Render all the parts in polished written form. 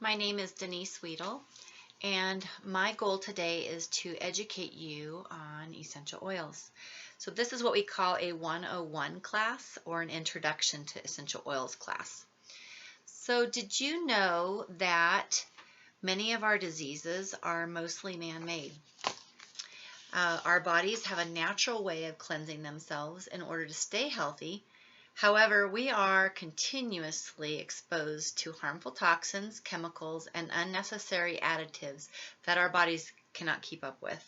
My name is Denise Weedle, and my goal today is to educate you on essential oils. So this is what we call a 101 class, or an Introduction to Essential Oils class. So did you know that many of our diseases are mostly man-made? Our bodies have a natural way of cleansing themselves in order to stay healthy. However, we are continuously exposed to harmful toxins, chemicals, and unnecessary additives that our bodies cannot keep up with.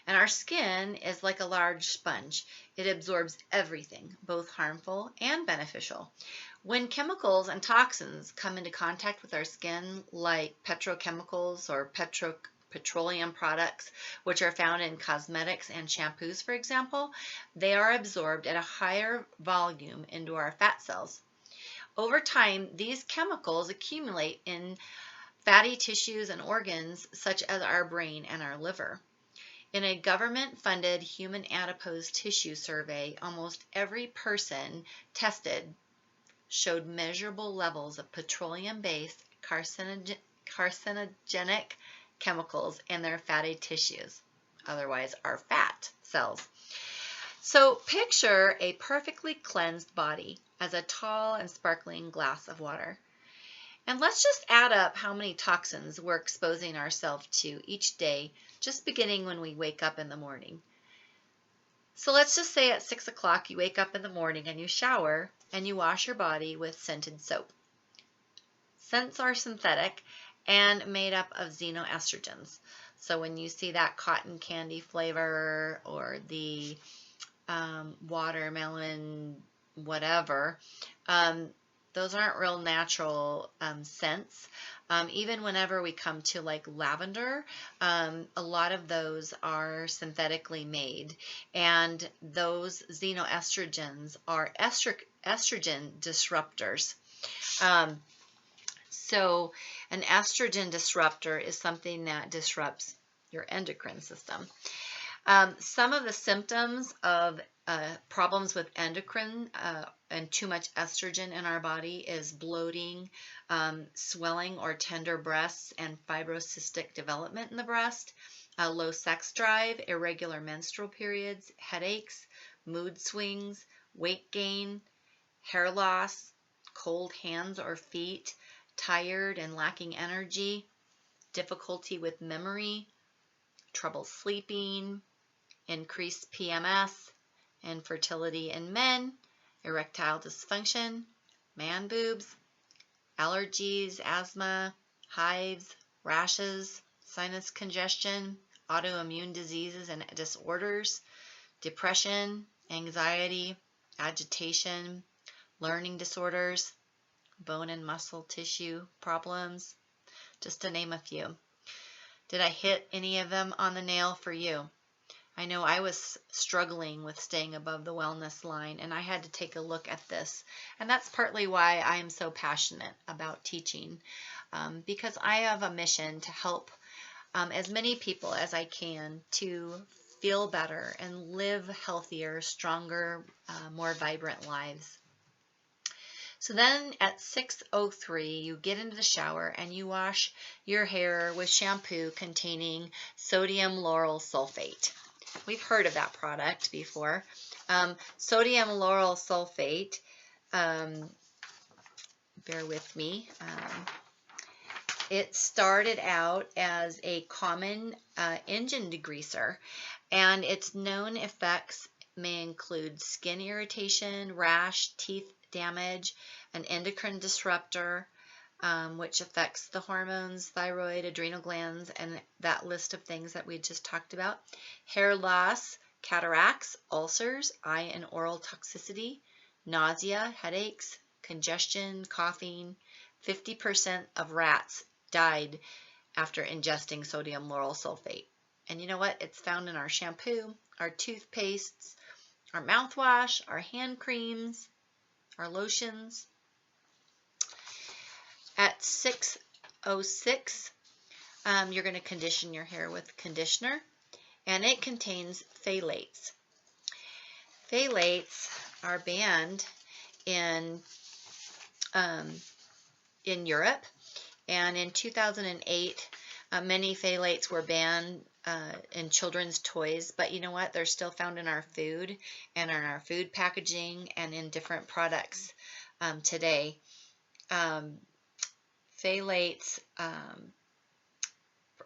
And our skin is like a large sponge. It absorbs everything, both harmful and beneficial. When chemicals and toxins come into contact with our skin, like petrochemicals or petroleum products, which are found in cosmetics and shampoos, for example, they are absorbed at a higher volume into our fat cells. Over time, these chemicals accumulate in fatty tissues and organs such as our brain and our liver. In a government-funded human adipose tissue survey, almost every person tested showed measurable levels of petroleum-based carcinogenic chemicals in their fatty tissues, otherwise our fat cells. So picture a perfectly cleansed body as a tall and sparkling glass of water. And let's just add up how many toxins we're exposing ourselves to each day, just beginning when we wake up in the morning. So let's just say at 6 o'clock you wake up in the morning and you shower and you wash your body with scented soap. Scents are synthetic and made up of xenoestrogens. So when you see that cotton candy flavor or the watermelon whatever, those aren't real natural scents. Even whenever we come to like lavender, a lot of those are synthetically made, and those xenoestrogens are estrogen disruptors. So an estrogen disruptor is something that disrupts your endocrine system. Some of the symptoms of problems with endocrine and too much estrogen in our body is bloating, swelling or tender breasts, and fibrocystic development in the breast, low sex drive, irregular menstrual periods, headaches, mood swings, weight gain, hair loss, cold hands or feet, tired and lacking energy, difficulty with memory, trouble sleeping, increased PMS, infertility in men, erectile dysfunction, man boobs, allergies, asthma, hives, rashes, sinus congestion, autoimmune diseases and disorders, depression, anxiety, agitation, learning disorders, bone and muscle tissue problems, just to name a few. Did I hit any of them on the nail for you? I know I was struggling with staying above the wellness line, and I had to take a look at this. And that's partly why I am so passionate about teaching, because I have a mission to help as many people as I can to feel better and live healthier, stronger, more vibrant lives. So then at 6:03, you get into the shower and you wash your hair with shampoo containing sodium lauryl sulfate. We've heard of that product before. Sodium lauryl sulfate, bear with me, it started out as a common engine degreaser, and its known effects may include skin irritation, rash, teeth damage, an endocrine disruptor, which affects the hormones, thyroid, adrenal glands, and that list of things that we just talked about, hair loss, cataracts, ulcers, eye and oral toxicity, nausea, headaches, congestion, coughing. 50% of rats died after ingesting sodium lauryl sulfate. And you know what? It's found in our shampoo, our toothpastes, our mouthwash, our hand creams, our lotions. At 6:06, you're going to condition your hair with conditioner, and it contains phthalates. Phthalates are banned in Europe And in 2008, many phthalates were banned in children's toys, but you know what? They're still found in our food and in our food packaging and in different products today. Phthalates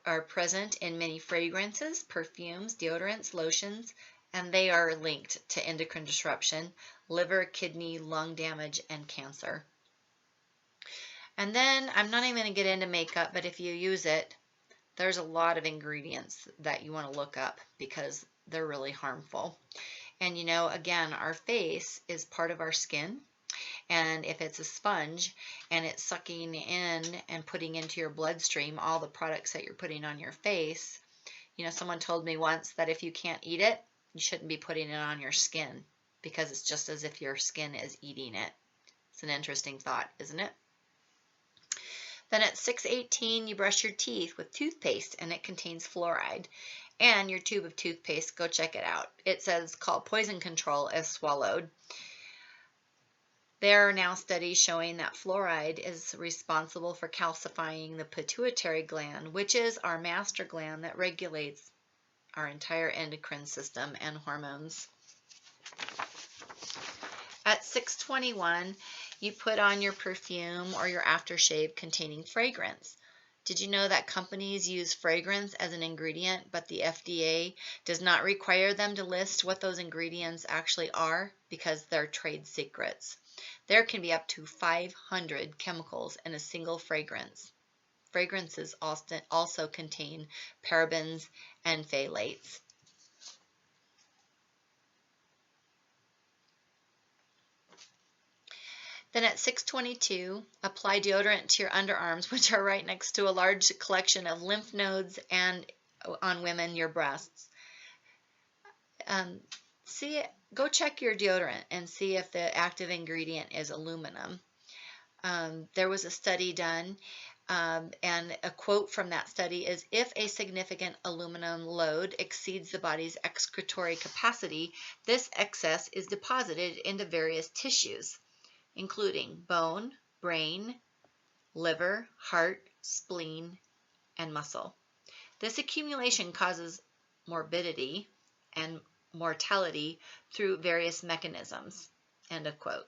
are present in many fragrances, perfumes, deodorants, lotions, and they are linked to endocrine disruption, liver, kidney, lung damage, and cancer. And then I'm not even going to get into makeup, but if you use it, there's a lot of ingredients that you want to look up because they're really harmful. And you know, again, our face is part of our skin. And if it's a sponge and it's sucking in and putting into your bloodstream all the products that you're putting on your face, you know, someone told me once that if you can't eat it, you shouldn't be putting it on your skin because it's just as if your skin is eating it. It's an interesting thought, isn't it? Then at 6:18, you brush your teeth with toothpaste and it contains fluoride. And your tube of toothpaste, go check it out. It says called poison control as swallowed. There are now studies showing that fluoride is responsible for calcifying the pituitary gland, which is our master gland that regulates our entire endocrine system and hormones. At 6:21, you put on your perfume or your aftershave containing fragrance. Did you know that companies use fragrance as an ingredient, but the FDA does not require them to list what those ingredients actually are because they're trade secrets? There can be up to 500 chemicals in a single fragrance. Fragrances also contain parabens and phthalates. Then at 6:22, apply deodorant to your underarms, which are right next to a large collection of lymph nodes, and on women, your breasts. Go check your deodorant and see if the active ingredient is aluminum. There was a study done, and a quote from that study is, if a significant aluminum load exceeds the body's excretory capacity, this excess is deposited into various tissues, including bone, brain, liver, heart, spleen, and muscle. This accumulation causes morbidity and mortality through various mechanisms. End of quote.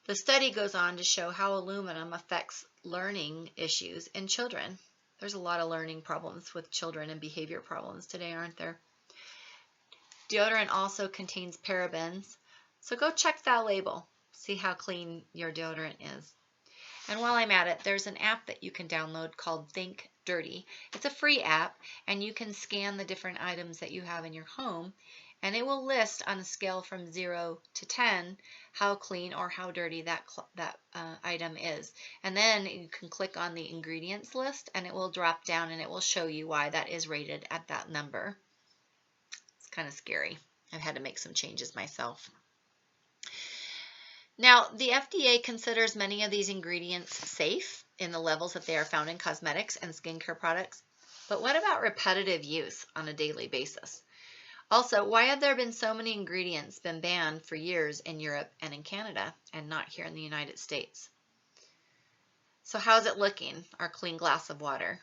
The study goes on to show how aluminum affects learning issues in children. There's a lot of learning problems with children and behavior problems today, aren't there? Deodorant also contains parabens, so go check that label. See how clean your deodorant is. And while I'm at it, there's an app that you can download called Think Dirty. It's a free app, and you can scan the different items that you have in your home, and it will list on a scale from 0 to 10 how clean or how dirty that item is. And then you can click on the ingredients list, and it will drop down, and it will show you why that is rated at that number. It's kind of scary. I've had to make some changes myself. Now, the FDA considers many of these ingredients safe in the levels that they are found in cosmetics and skincare products. But what about repetitive use on a daily basis? Also, why have there been so many ingredients been banned for years in Europe and in Canada and not here in the United States? So how's it looking, our clean glass of water?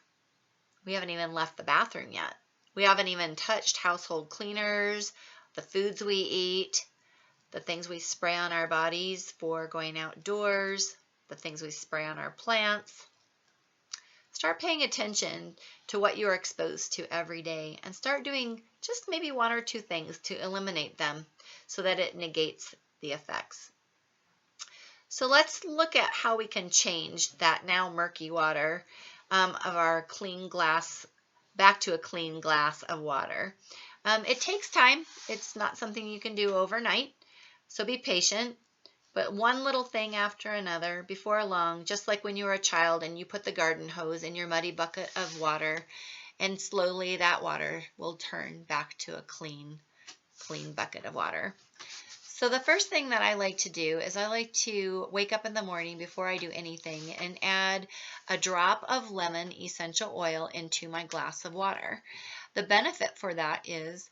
We haven't even left the bathroom yet. We haven't even touched household cleaners, the foods we eat, the things we spray on our bodies for going outdoors, the things we spray on our plants. Start paying attention to what you are exposed to every day and start doing just maybe one or two things to eliminate them so that it negates the effects. So let's look at how we can change that now murky water of our clean glass back to a clean glass of water. It takes time. It's not something you can do overnight. So be patient, but one little thing after another, before long, just like when you were a child and you put the garden hose in your muddy bucket of water, and slowly that water will turn back to a clean bucket of water. So the first thing that I like to do is I like to wake up in the morning before I do anything and add a drop of lemon essential oil into my glass of water. The benefit for that is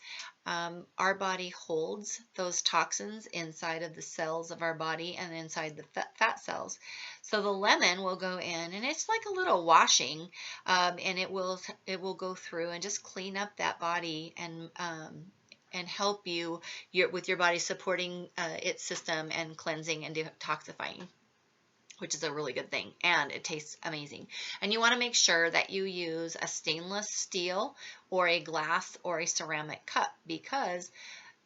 our body holds those toxins inside of the cells of our body and inside the fat cells. So the lemon will go in, and it's like a little washing, and it will go through and just clean up that body and help you with your body supporting its system and cleansing and detoxifying, which is a really good thing, and it tastes amazing. And you want to make sure that you use a stainless steel or a glass or a ceramic cup, because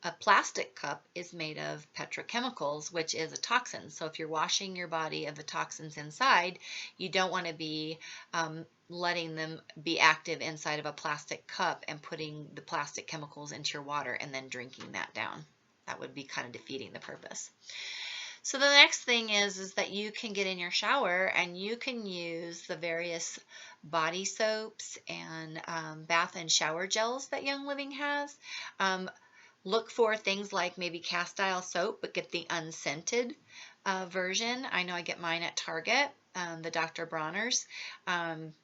a plastic cup is made of petrochemicals, which is a toxin. So if you're washing your body of the toxins inside, you don't want to be letting them be active inside of a plastic cup and putting the plastic chemicals into your water and then drinking that down. That would be kind of defeating the purpose. So the next thing is that you can get in your shower and you can use the various body soaps and bath and shower gels that Young Living has. Look for things like maybe castile soap, but get the unscented version. I know I get mine at Target, the Dr. Bronner's. And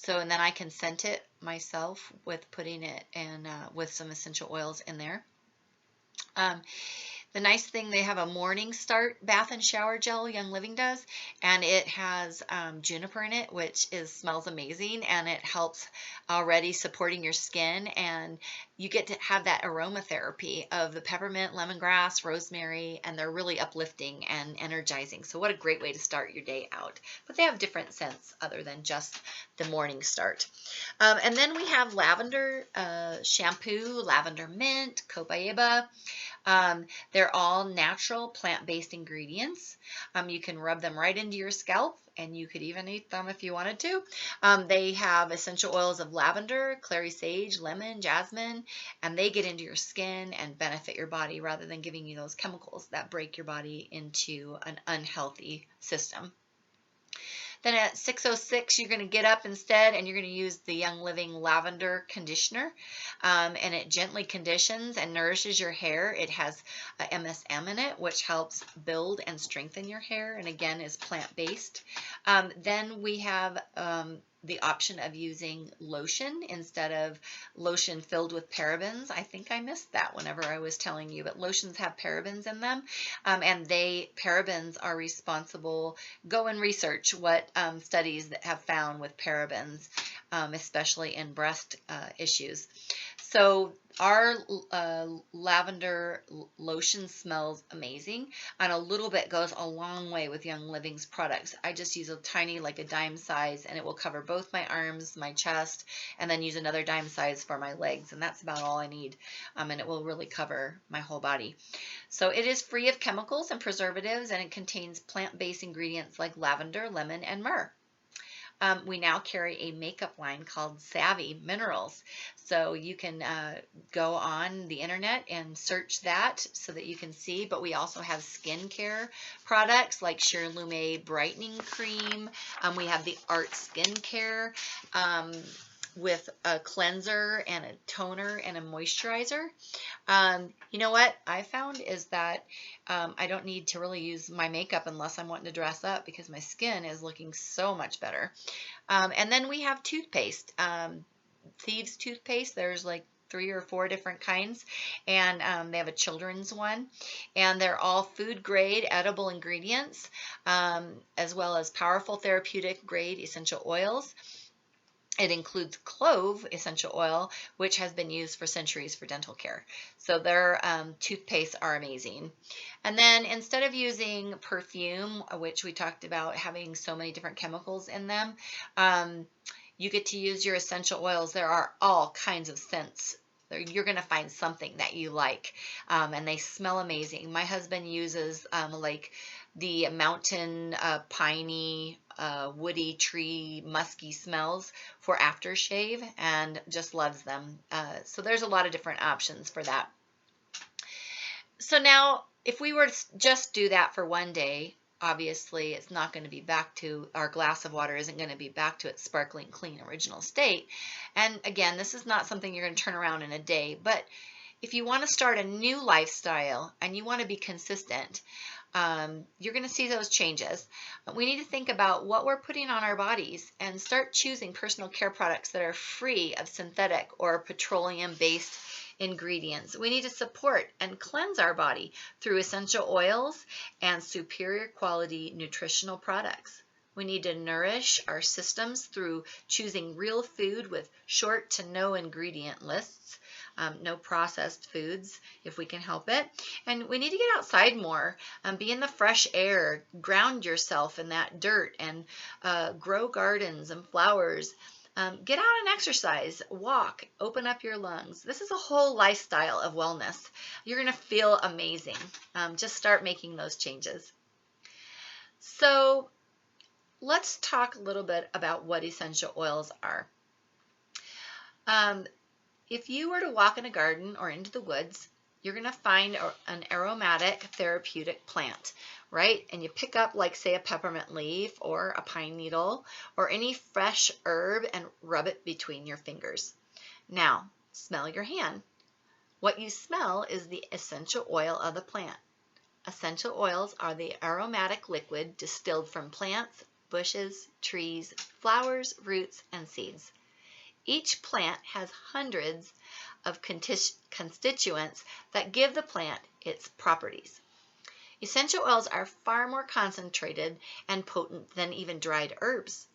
then I can scent it myself with putting it in with some essential oils in there. The nice thing, they have a morning start bath and shower gel, Young Living does, and it has juniper in it, which smells amazing, and it helps already supporting your skin, and you get to have that aromatherapy of the peppermint, lemongrass, rosemary, and they're really uplifting and energizing. So what a great way to start your day out. But they have different scents other than just the morning start. And then we have lavender shampoo, lavender mint, copaiba. They're all natural plant-based ingredients. You can rub them right into your scalp, and you could even eat them if you wanted to. They have essential oils of lavender, clary sage, lemon, jasmine, and they get into your skin and benefit your body rather than giving you those chemicals that break your body into an unhealthy system. Then at 6:06, you're going to get up instead, and you're going to use the Young Living Lavender Conditioner, and it gently conditions and nourishes your hair. It has MSM in it, which helps build and strengthen your hair, and again is plant-based. Then we have the option of using lotion instead of lotion filled with parabens. I think I missed that whenever I was telling you, but lotions have parabens in them, and parabens are responsible. Go and research what studies that have found with parabens, especially in breast issues. So our lavender lotion smells amazing, and a little bit goes a long way with Young Living's products. I just use a tiny, like a dime size, and it will cover both my arms, my chest, and then use another dime size for my legs, and that's about all I need, and it will really cover my whole body. So it is free of chemicals and preservatives, and it contains plant-based ingredients like lavender, lemon, and myrrh. We now carry a makeup line called Savvy Minerals. So you can go on the internet and search that so that you can see. But we also have skincare products like Sheer Lume Brightening Cream. We have the Art Skincare with a cleanser and a toner and a moisturizer. You know what I found is that I don't need to really use my makeup unless I'm wanting to dress up, because my skin is looking so much better. And then we have toothpaste, Thieves toothpaste. There's like 3 or 4 different kinds, and they have a children's one, and they're all food grade edible ingredients, as well as powerful therapeutic grade essential oils. It includes clove essential oil, which has been used for centuries for dental care. So their toothpastes are amazing. And then instead of using perfume, which we talked about having so many different chemicals in them, you get to use your essential oils. There are all kinds of scents. You're going to find something that you like, and they smell amazing. My husband uses like the mountain piney, woody, tree, musky smells for aftershave, and just loves them. So there's a lot of different options for that. So now, if we were to just do that for one day, obviously it's not going to be back to, our glass of water isn't going to be back to its sparkling, clean, original state. And again, this is not something you're going to turn around in a day, but if you want to start a new lifestyle and you want to be consistent, you're going to see those changes. We need to think about what we're putting on our bodies and start choosing personal care products that are free of synthetic or petroleum-based ingredients. We need to support and cleanse our body through essential oils and superior quality nutritional products. We need to nourish our systems through choosing real food with short to no ingredient lists, no processed foods if we can help it. And we need to get outside more, be in the fresh air, ground yourself in that dirt, and grow gardens and flowers. Get out and exercise, walk, open up your lungs. This is a whole lifestyle of wellness. You're going to feel amazing. Just start making those changes. So let's talk a little bit about what essential oils are. If you were to walk in a garden or into the woods, you're going to find an aromatic therapeutic plant, right? And you pick up, like, say, a peppermint leaf or a pine needle or any fresh herb and rub it between your fingers. Now, smell your hand. What you smell is the essential oil of the plant. Essential oils are the aromatic liquid distilled from plants, bushes, trees, flowers, roots, and seeds. Each plant has hundreds of constituents that give the plant its properties. Essential oils are far more concentrated and potent than even dried herbs.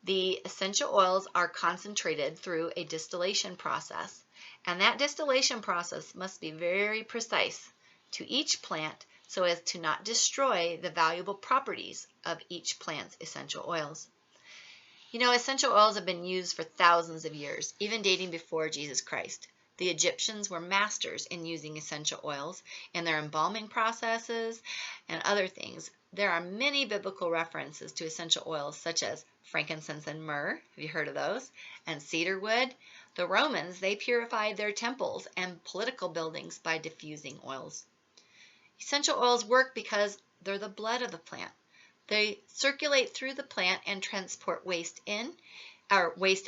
The essential oils are concentrated through a distillation process, and that distillation process must be very precise to each plant so as to not destroy the valuable properties of each plant's essential oils. You know, essential oils have been used for thousands of years, even dating before Jesus Christ. The Egyptians were masters in using essential oils in their embalming processes and other things. There are many biblical references to essential oils such as frankincense and myrrh. Have you heard of those? And cedar wood. The Romans, they purified their temples and political buildings by diffusing oils. Essential oils work because they're the blood of the plant. They circulate through the plant and transport waste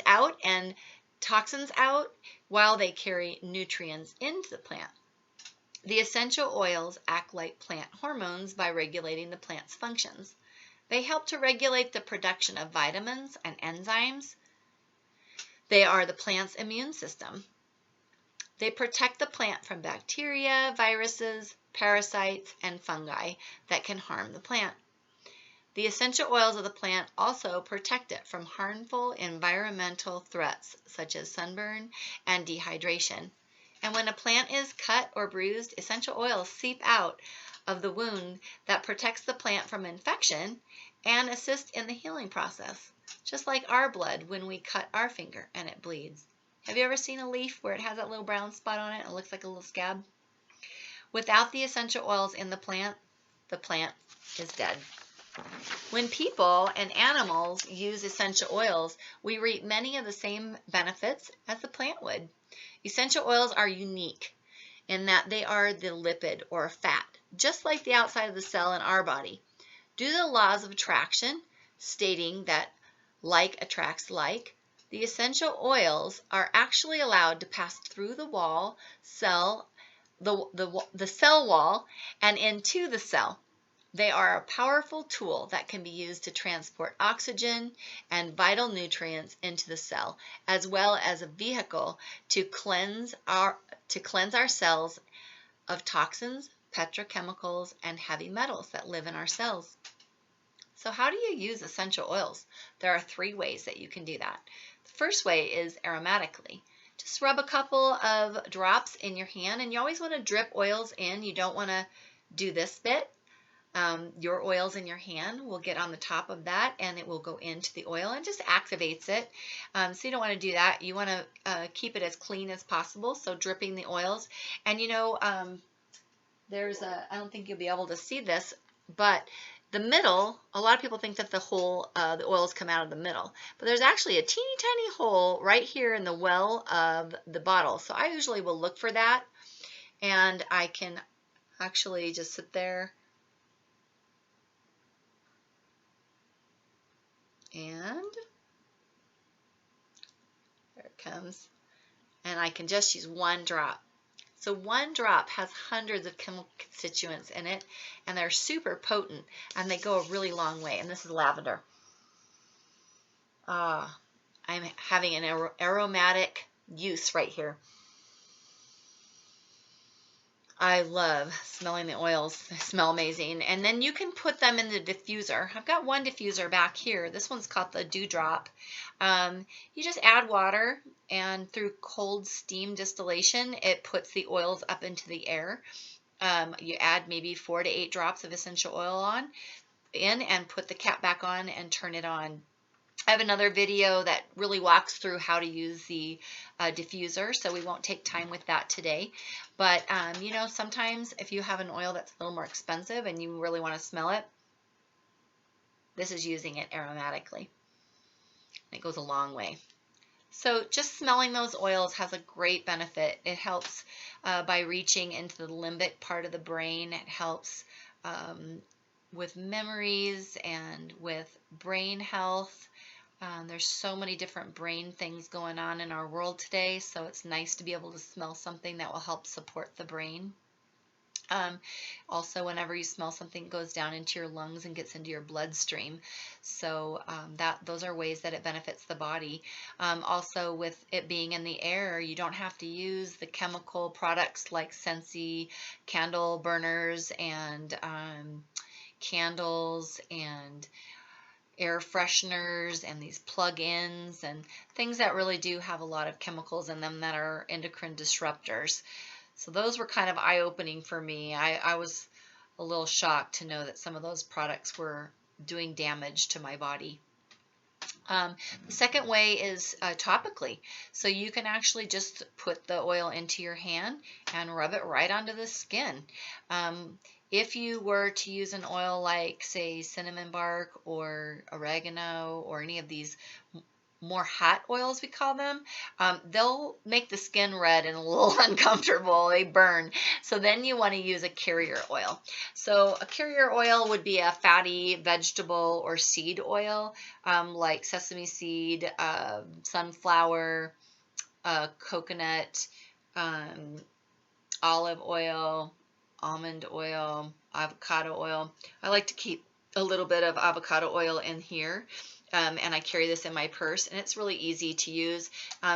out and toxins out while they carry nutrients into the plant. The essential oils act like plant hormones by regulating the plant's functions. They help to regulate the production of vitamins and enzymes. They are the plant's immune system. They protect the plant from bacteria, viruses, parasites, and fungi that can harm the plant. The essential oils of the plant also protect it from harmful environmental threats such as sunburn and dehydration. And when a plant is cut or bruised, essential oils seep out of the wound that protects the plant from infection and assist in the healing process, just like our blood when we cut our finger and it bleeds. Have you ever seen a leaf where it has that little brown spot on it and it looks like a little scab? Without the essential oils in the plant is dead. When people and animals use essential oils, we reap many of the same benefits as the plant would. Essential oils are unique in that they are the lipid or fat, just like the outside of the cell in our body. Due to the laws of attraction, stating that like attracts like, the essential oils are actually allowed to pass through the cell wall and into the cell. They are a powerful tool that can be used to transport oxygen and vital nutrients into the cell, as well as a vehicle to cleanse our cells of toxins, petrochemicals, and heavy metals that live in our cells. So how do you use essential oils? There are 3 ways that you can do that. The first way is aromatically. Just rub a couple of drops in your hand, and you always want to drip oils in. You don't want to do this bit. Your oils in your hand will get on the top of that and it will go into the oil and just activates it. So you don't want to do that. You want to keep it as clean as possible, so dripping the oils. And you know, I don't think you'll be able to see this, but the middle, a lot of people think that the oils come out of the middle, but there's actually a teeny tiny hole right here in the well of the bottle. So I usually will look for that, and I can actually just sit there and there it comes, and I can just use 1 drop. So 1 drop has hundreds of chemical constituents in it, and they're super potent, and they go a really long way. And this is lavender. I'm having an aromatic use right here. I love smelling the oils. They smell amazing. And then you can put them in the diffuser. I've got one diffuser back here. This one's called the Dewdrop. You just add water, and through cold steam distillation, it puts the oils up into the air. You add maybe 4 to 8 drops of essential oil in and put the cap back on and turn it on. I have another video that really walks through how to use the diffuser, so we won't take time with that today. But, you know, sometimes if you have an oil that's a little more expensive and you really want to smell it, this is using it aromatically. It goes a long way. So just smelling those oils has a great benefit. It helps by reaching into the limbic part of the brain. It helps with memories and with brain health. There's so many different brain things going on in our world today, so it's nice to be able to smell something that will help support the brain. Also, whenever you smell something, it goes down into your lungs and gets into your bloodstream. So those are ways that it benefits the body. Also, with it being in the air, you don't have to use the chemical products like Scentsy candle burners and candles and air fresheners and these plug-ins and things that really do have a lot of chemicals in them that are endocrine disruptors. So those were kind of eye-opening for me. I was a little shocked to know that some of those products were doing damage to my body. The second way is topically. So you can actually just put the oil into your hand and rub it right onto the skin. If you were to use an oil like, say, cinnamon bark or oregano or any of these more hot oils, we call them, they'll make the skin red and a little uncomfortable. They burn. So then you want to use a carrier oil. So a carrier oil would be a fatty vegetable or seed oil, like sesame seed, sunflower, coconut, olive oil, almond oil, avocado oil. I like to keep a little bit of avocado oil in here. And I carry this in my purse, and it's really easy to use.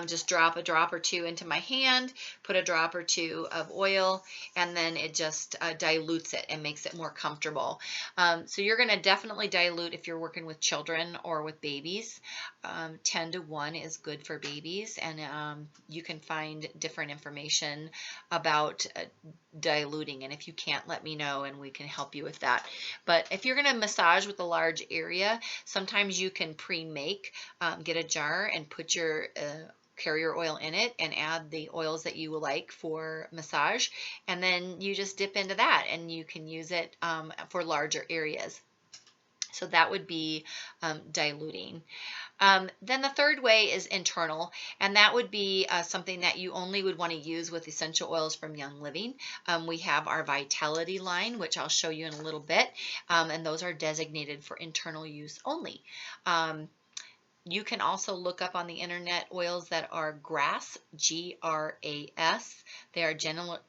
Just drop a drop or two into my hand, put a drop or two of oil, and then it just dilutes it and makes it more comfortable. So you're going to definitely dilute if you're working with children or with babies. 10 to 1 is good for babies, and you can find different information about diluting, and if you can't, let me know and we can help you with that. But if you're going to massage with a large area, sometimes you can pre-make, get a jar and put your carrier oil in it and add the oils that you like for massage, and then you just dip into that and you can use it for larger areas. So that would be diluting. Then the third way is internal, and that would be something that you only would want to use with essential oils from Young Living. We have our Vitality line, which I'll show you in a little bit, and those are designated for internal use only. You can also look up on the internet oils that are GRAS, G-R-A-S. They are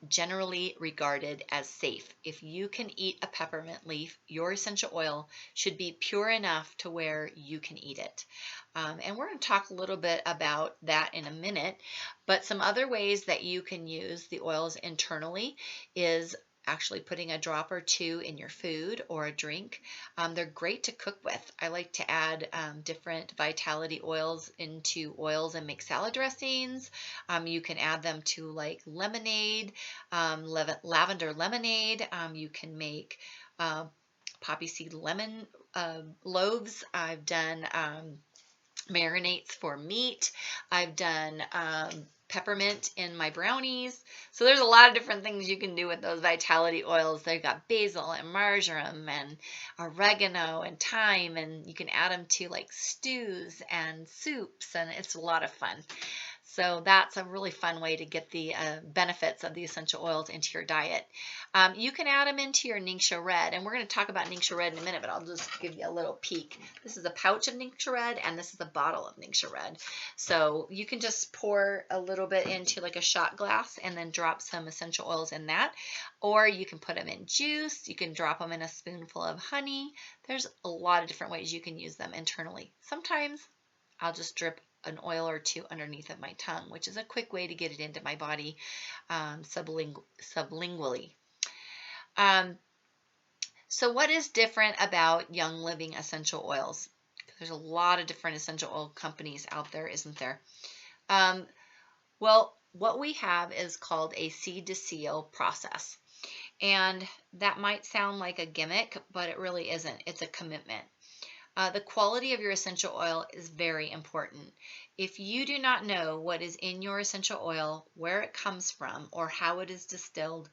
generally regarded as safe. If you can eat a peppermint leaf, your essential oil should be pure enough to where you can eat it. And we're going to talk a little bit about that in a minute. But some other ways that you can use the oils internally is actually putting a drop or two in your food or a drink. They're great to cook with. I like to add different vitality oils into oils and make salad dressings. You can add them to like lemonade, lavender lemonade. You can make poppy seed lemon loaves. I've done marinades for meat. I've done peppermint in my brownies. So there's a lot of different things you can do with those vitality oils. They've got basil and marjoram and oregano and thyme, and you can add them to like stews and soups, and it's a lot of fun. So that's a really fun way to get the benefits of the essential oils into your diet. You can add them into your Ningxia Red, and we're going to talk about Ningxia Red in a minute, but I'll just give you a little peek. This is a pouch of Ningxia Red, and this is a bottle of Ningxia Red. So you can just pour a little bit into like a shot glass and then drop some essential oils in that, or you can put them in juice. You can drop them in a spoonful of honey. There's a lot of different ways you can use them internally. Sometimes I'll just drip an oil or two underneath of my tongue, which is a quick way to get it into my body sublingually. So what is different about Young Living essential oils? There's a lot of different essential oil companies out there, isn't there? Well, what we have is called a seed to seal process. And that might sound like a gimmick, but it really isn't. It's a commitment. The quality of your essential oil is very important. If you do not know what is in your essential oil, where it comes from, or how it is distilled,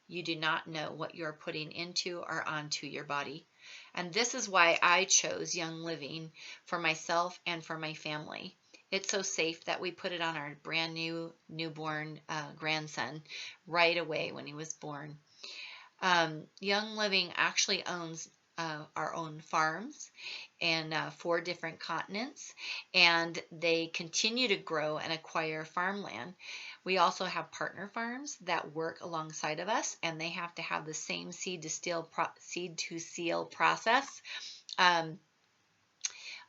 you do not know what you're putting into or onto your body. And this is why I chose Young Living for myself and for my family. It's so safe that we put it on our brand new newborn grandson right away when he was born. Young Living actually owns our own farms in 4 different continents, and they continue to grow and acquire farmland. We also have partner farms that work alongside of us, and they have to have the same seed to seal process.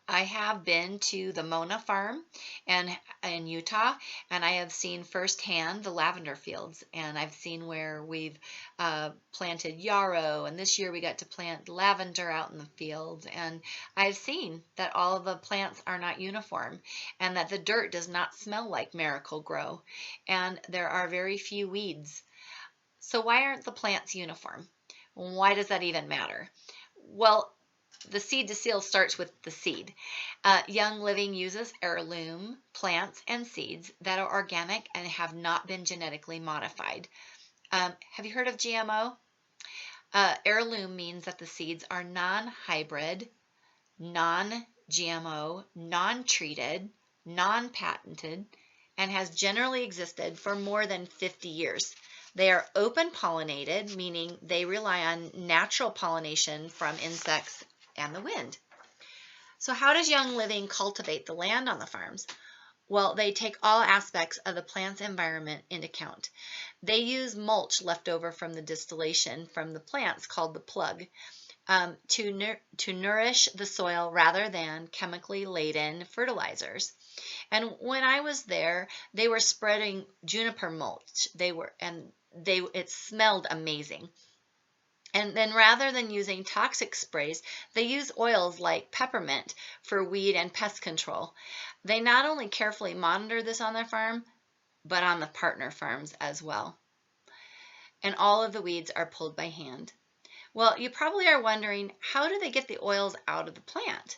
I have been to the Mona farm in Utah, and I have seen firsthand the lavender fields, and I've seen where we've planted yarrow, and this year we got to plant lavender out in the fields, and I've seen that all of the plants are not uniform, and that the dirt does not smell like Miracle-Gro, and there are very few weeds. So why aren't the plants uniform? Why does that even matter? Well, the seed to seal starts with the seed. Young Living uses heirloom plants and seeds that are organic and have not been genetically modified. Have you heard of GMO? Heirloom means that the seeds are non-hybrid, non-GMO, non-treated, non-patented, and has generally existed for more than 50 years. They are open pollinated, meaning they rely on natural pollination from insects and the wind. So how does Young Living cultivate the land on the farms? Well, they take all aspects of the plant's environment into account. They use mulch left over from the distillation from the plants called the plug to nourish the soil rather than chemically laden fertilizers. And when I was there, they were spreading juniper mulch. It smelled amazing. And then rather than using toxic sprays, they use oils like peppermint for weed and pest control. They not only carefully monitor this on their farm, but on the partner farms as well. And all of the weeds are pulled by hand. Well, you probably are wondering, how do they get the oils out of the plant?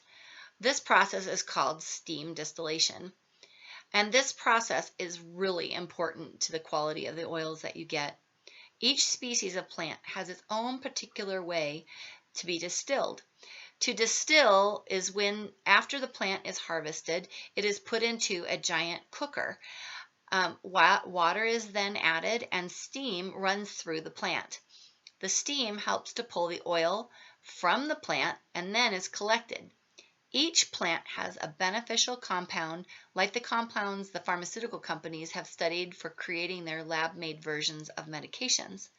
This process is called steam distillation. And this process is really important to the quality of the oils that you get. Each species of plant has its own particular way to be distilled. To distill is when, after the plant is harvested, it is put into a giant cooker. Water is then added and steam runs through the plant. The steam helps to pull the oil from the plant and then is collected. Each plant has a beneficial compound, like the compounds the pharmaceutical companies have studied for creating their lab-made versions of medications.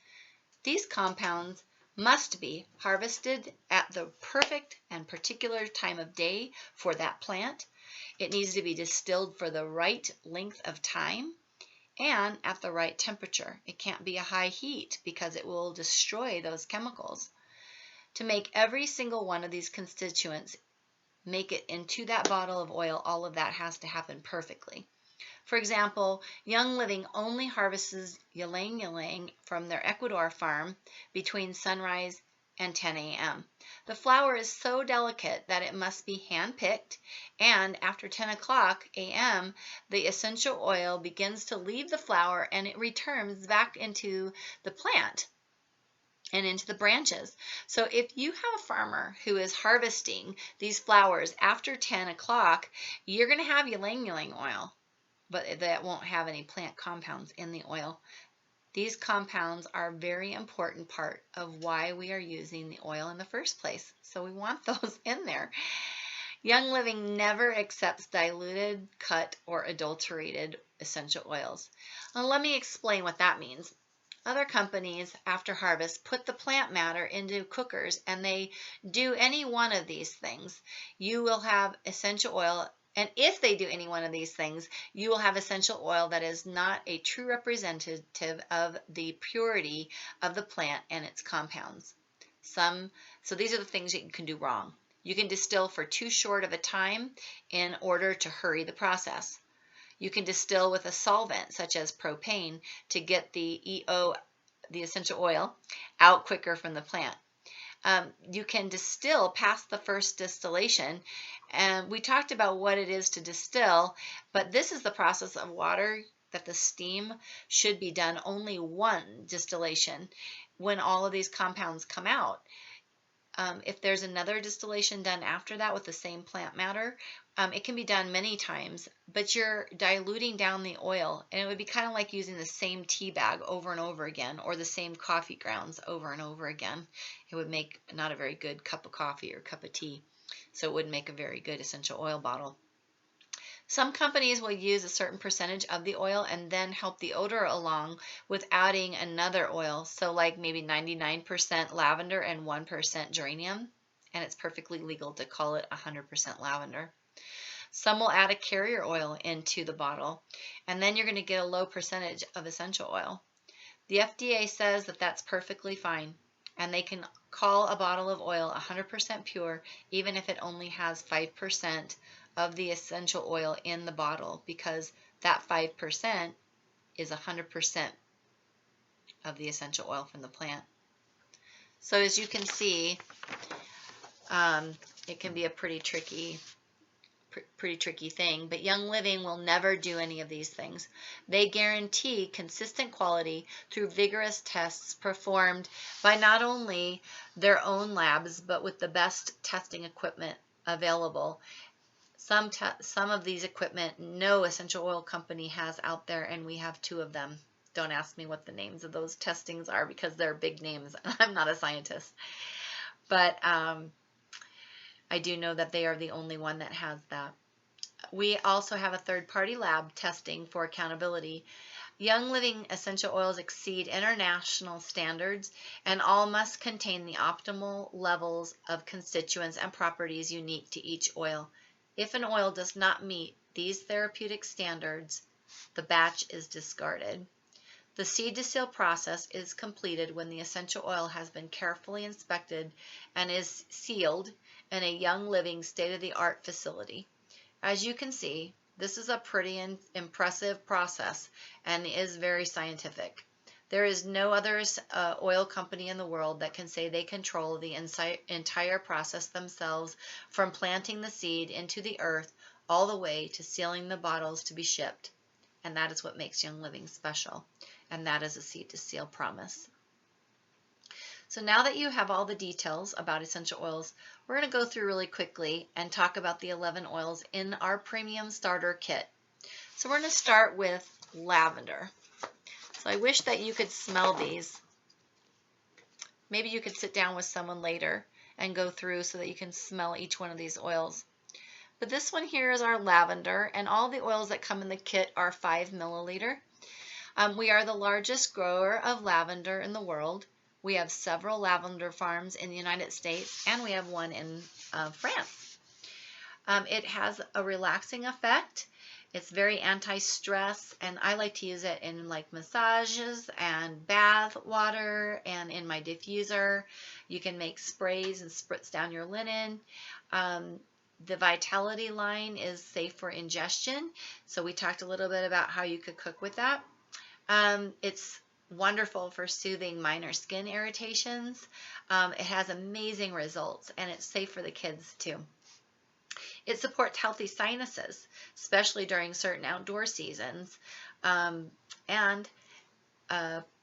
These compounds must be harvested at the perfect and particular time of day for that plant. It needs to be distilled for the right length of time and at the right temperature. It can't be a high heat because it will destroy those chemicals. To make every single one of these constituents make it into that bottle of oil, all of that has to happen perfectly. For example, Young Living only harvests ylang ylang from their Ecuador farm between sunrise and 10 a.m. The flower is so delicate that it must be hand-picked, and after 10 o'clock a.m., the essential oil begins to leave the flower and it returns back into the plant and into the branches. So if you have a farmer who is harvesting these flowers after 10 o'clock, you're going to have ylang ylang oil, but that won't have any plant compounds in the oil. These compounds are a very important part of why we are using the oil in the first place. So we want those in there. Young Living never accepts diluted, cut, or adulterated essential oils. Now, let me explain what that means. Other companies, after harvest, put the plant matter into cookers and they do any one of these things. You will have essential oil And if they do any one of these things, you will have essential oil that is not a true representative of the purity of the plant and its compounds. So these are the things that you can do wrong. You can distill for too short of a time in order to hurry the process. You can distill with a solvent such as propane to get the EO, the essential oil, out quicker from the plant. You can distill past the first distillation, and we talked about what it is to distill, but this is the process of water that the steam should be done only one distillation when all of these compounds come out. If there's another distillation done after that with the same plant matter, it can be done many times, but you're diluting down the oil, and it would be kind of like using the same tea bag over and over again, or the same coffee grounds over and over again. It would make not a very good cup of coffee or cup of tea, so it wouldn't make a very good essential oil bottle. Some companies will use a certain percentage of the oil and then help the odor along with adding another oil. So like maybe 99% lavender and 1% geranium, and it's perfectly legal to call it 100% lavender. Some will add a carrier oil into the bottle, and then you're going to get a low percentage of essential oil. The FDA says that that's perfectly fine, and they can call a bottle of oil 100% pure even if it only has 5% of the essential oil in the bottle, because that 5% is 100% of the essential oil from the plant. So as you can see, it can be a pretty tricky thing, but Young Living will never do any of these things. They guarantee consistent quality through vigorous tests performed by not only their own labs, but with the best testing equipment available. Some of these equipment no essential oil company has out there, and we have 2 of them. Don't ask me what the names of those testings are because they're big names. I'm not a scientist. But I do know that they are the only one that has that. We also have a third-party lab testing for accountability. Young Living essential oils exceed international standards, and all must contain the optimal levels of constituents and properties unique to each oil. If an oil does not meet these therapeutic standards, the batch is discarded. The seed to seal process is completed when the essential oil has been carefully inspected and is sealed in a Young Living state-of-the-art facility. As you can see, this is a pretty impressive process and is very scientific. There is no other oil company in the world that can say they control the entire process themselves, from planting the seed into the earth all the way to sealing the bottles to be shipped. And that is what makes Young Living special. And that is a seed to seal promise. So now that you have all the details about essential oils, we're going to go through really quickly and talk about the 11 oils in our premium starter kit. So we're going to start with lavender. So I wish that you could smell these. Maybe you could sit down with someone later and go through so that you can smell each one of these oils. But this one here is our lavender, and all the oils that come in the kit are 5 milliliter. We are the largest grower of lavender in the world. We have several lavender farms in the United States, and we have one in France. It has a relaxing effect. It's very anti-stress, and I like to use it in like massages and bath water and in my diffuser. You can make sprays and spritz down your linen. The Vitality line is safe for ingestion, so we talked a little bit about how you could cook with that. It's wonderful for soothing minor skin irritations. It has amazing results, and it's safe for the kids too. It supports healthy sinuses, especially during certain outdoor seasons, and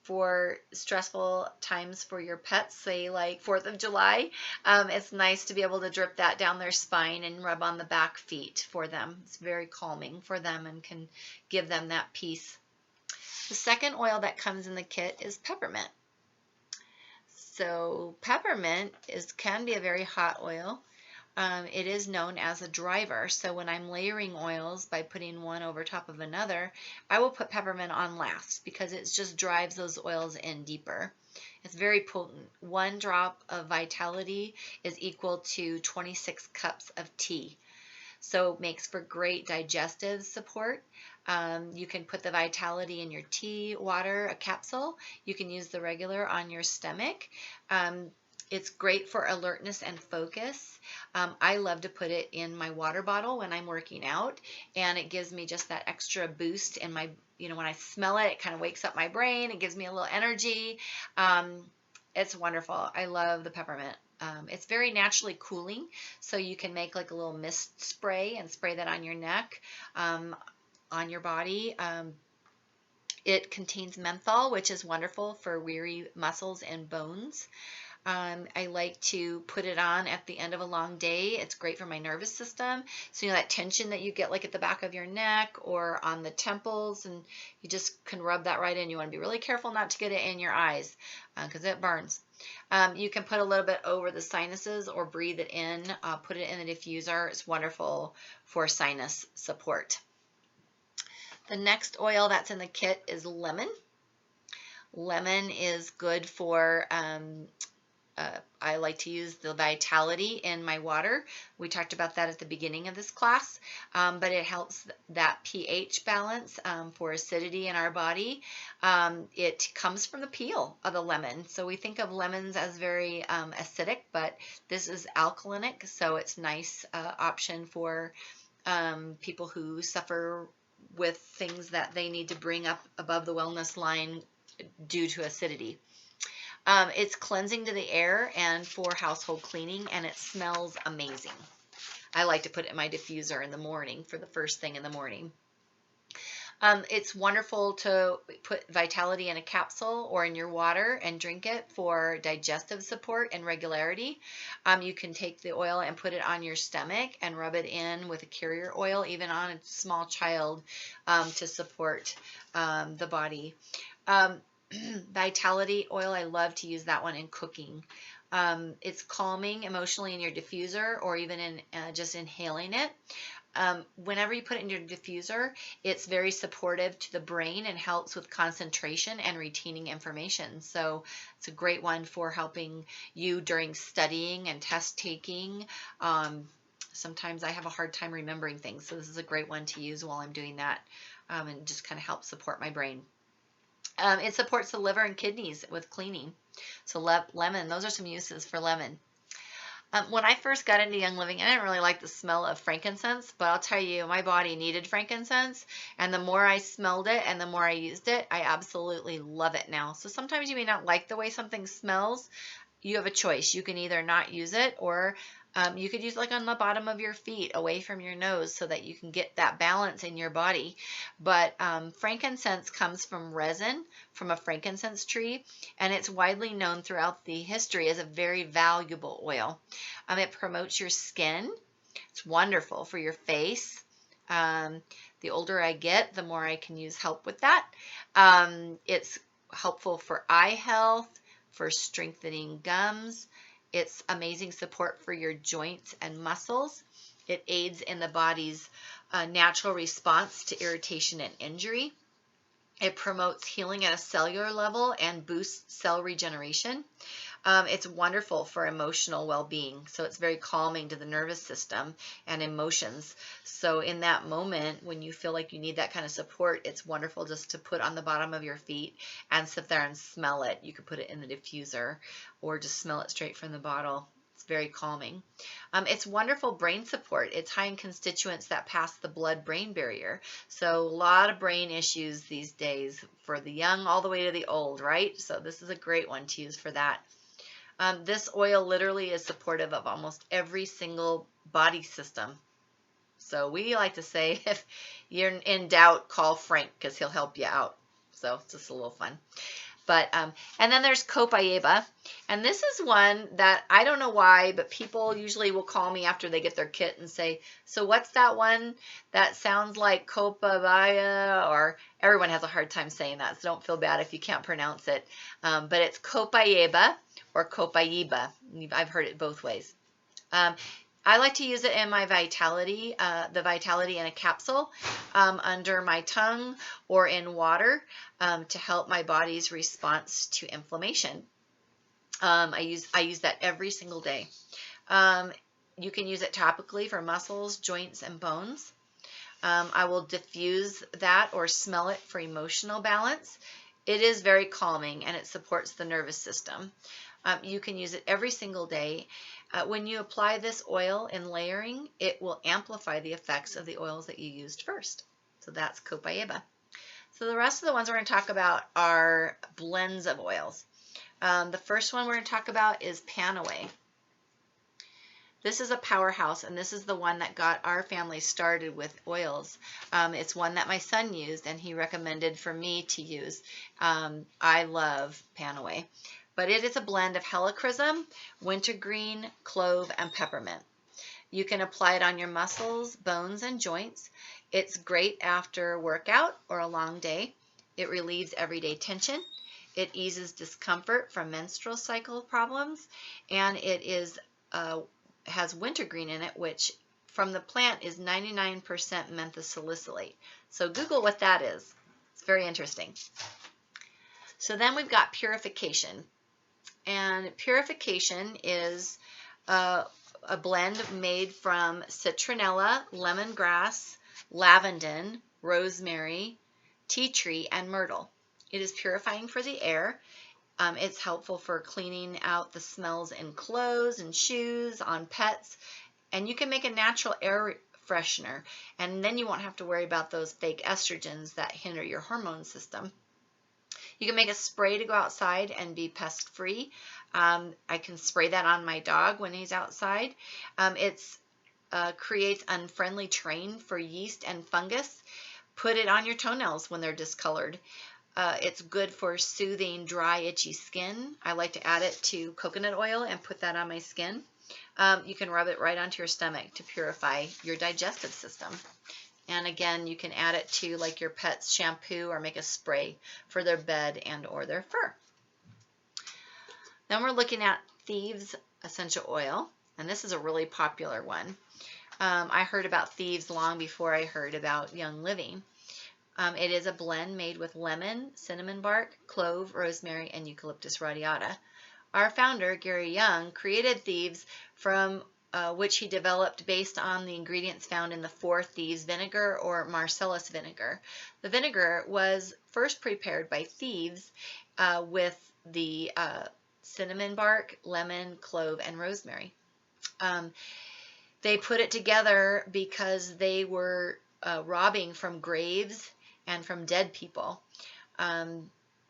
for stressful times for your pets, say like 4th of July, it's nice to be able to drip that down their spine and rub on the back feet for them. It's very calming for them and can give them that peace. The second oil that comes in the kit is peppermint. So peppermint can be a very hot oil. It is known as a driver, so when I'm layering oils by putting one over top of another, I will put peppermint on last because it just drives those oils in deeper. It's very potent. 1 drop of Vitality is equal to 26 cups of tea. so it makes for great digestive support. You can put the Vitality in your tea water, a capsule. You can use the regular on your stomach. It's great for alertness and focus. I love to put it in my water bottle when I'm working out, and it gives me just that extra boost in my, when I smell it, it kind of wakes up my brain. It gives me a little energy. It's wonderful. I love the peppermint. It's very naturally cooling, so you can make like a little mist spray and spray that on your neck, on your body. It contains menthol, which is wonderful for weary muscles and bones. I like to put it on at the end of a long day. It's great for my nervous system. So, that tension that you get like at the back of your neck or on the temples, and you just can rub that right in. You want to be really careful not to get it in your eyes because it burns. You can put a little bit over the sinuses or breathe it in. Put it in the diffuser. It's wonderful for sinus support. The next oil that's in the kit is lemon. Lemon is good for I like to use the Vitality in my water. We talked about that at the beginning of this class, but it helps that pH balance for acidity in our body. It comes from the peel of the lemon. So we think of lemons as very acidic, but this is alkalinic, so it's a nice option for people who suffer with things that they need to bring up above the wellness line due to acidity. It's cleansing to the air and for household cleaning, and it smells amazing. I like to put it in my diffuser in the morning for the first thing in the morning. It's wonderful to put Vitality in a capsule or in your water and drink it for digestive support and regularity. You can take the oil and put it on your stomach and rub it in with a carrier oil, even on a small child, to support the body. Vitality oil, I love to use that one in cooking. It's calming emotionally in your diffuser or even in just inhaling it. Whenever you put it in your diffuser, it's very supportive to the brain and helps with concentration and retaining information. So it's a great one for helping you during studying and test taking. Sometimes I have a hard time remembering things, so this is a great one to use while I'm doing that, and just kind of help support my brain. It supports the liver and kidneys with cleaning. So lemon, those are some uses for lemon. When I first got into Young Living, I didn't really like the smell of frankincense, but I'll tell you, my body needed frankincense, and the more I smelled it and the more I used it, I absolutely love it now. So sometimes you may not like the way something smells. You have a choice. You can either not use it, or you could use it like on the bottom of your feet, away from your nose, so that you can get that balance in your body. But frankincense comes from resin from a frankincense tree, and it's widely known throughout the history as a very valuable oil. It promotes your skin. It's wonderful for your face. The older I get, the more I can use help with that. It's helpful for eye health, for strengthening gums. It's amazing support for your joints and muscles. It aids in the body's natural response to irritation and injury. It promotes healing at a cellular level and boosts cell regeneration. It's wonderful for emotional well-being, so it's very calming to the nervous system and emotions. So in that moment, when you feel like you need that kind of support, it's wonderful just to put on the bottom of your feet and sit there and smell it. You could put it in the diffuser or just smell it straight from the bottle. It's very calming. It's wonderful brain support. It's high in constituents that pass the blood-brain barrier. So a lot of brain issues these days for the young all the way to the old, right? So this is a great one to use for that. This oil literally is supportive of almost every single body system. So we like to say, if you're in doubt, call Frank because he'll help you out. So it's just a little fun. But and then there's Copaiba, and this is one that I don't know why, but people usually will call me after they get their kit and say, so what's that one that sounds like Copaiba? Or everyone has a hard time saying that, so don't feel bad if you can't pronounce it. But it's Copaiba or Copaiba. I've heard it both ways. I like to use it in my Vitality, the Vitality in a capsule under my tongue or in water to help my body's response to inflammation. I use that every single day. You can use it topically for muscles, joints, and bones. I will diffuse that or smell it for emotional balance. It is very calming and it supports the nervous system. You can use it every single day. When you apply this oil in layering, it will amplify the effects of the oils that you used first. So that's Copaiba. So the rest of the ones we're going to talk about are blends of oils. The first one we're going to talk about is Panaway. This is a powerhouse, and this is the one that got our family started with oils. It's one that my son used, and he recommended for me to use. I love Panaway, but it is a blend of helichrysum, wintergreen, clove, and peppermint. You can apply it on your muscles, bones, and joints. It's great after workout or a long day. It relieves everyday tension. It eases discomfort from menstrual cycle problems, and it is has wintergreen in it, which from the plant is 99% menthosalicylate. So Google what that is. It's very interesting. So then we've got purification. And purification is a blend made from citronella, lemongrass, lavender, rosemary, tea tree, and myrtle. It is purifying for the air. It's helpful for cleaning out the smells in clothes and shoes, on pets, and you can make a natural air freshener, and then you won't have to worry about those fake estrogens that hinder your hormone system. You can make a spray to go outside and be pest free. I can spray that on my dog when he's outside. It creates unfriendly terrain for yeast and fungus. Put it on your toenails when they're discolored. It's good for soothing dry, itchy skin. I like to add it to coconut oil and put that on my skin. You can rub it right onto your stomach to purify your digestive system. And again, you can add it to like your pet's shampoo or make a spray for their bed and or their fur. Then we're looking at Thieves essential oil, and this is a really popular one. I heard about Thieves long before I heard about Young Living. It is a blend made with lemon, cinnamon bark, clove, rosemary, and eucalyptus radiata. Our founder, Gary Young, created Thieves from which he developed based on the ingredients found in the 4 Thieves vinegar or Marcellus vinegar. The vinegar was first prepared by Thieves with the cinnamon bark, lemon, clove, and rosemary. They put it together because they were robbing from graves and from dead people.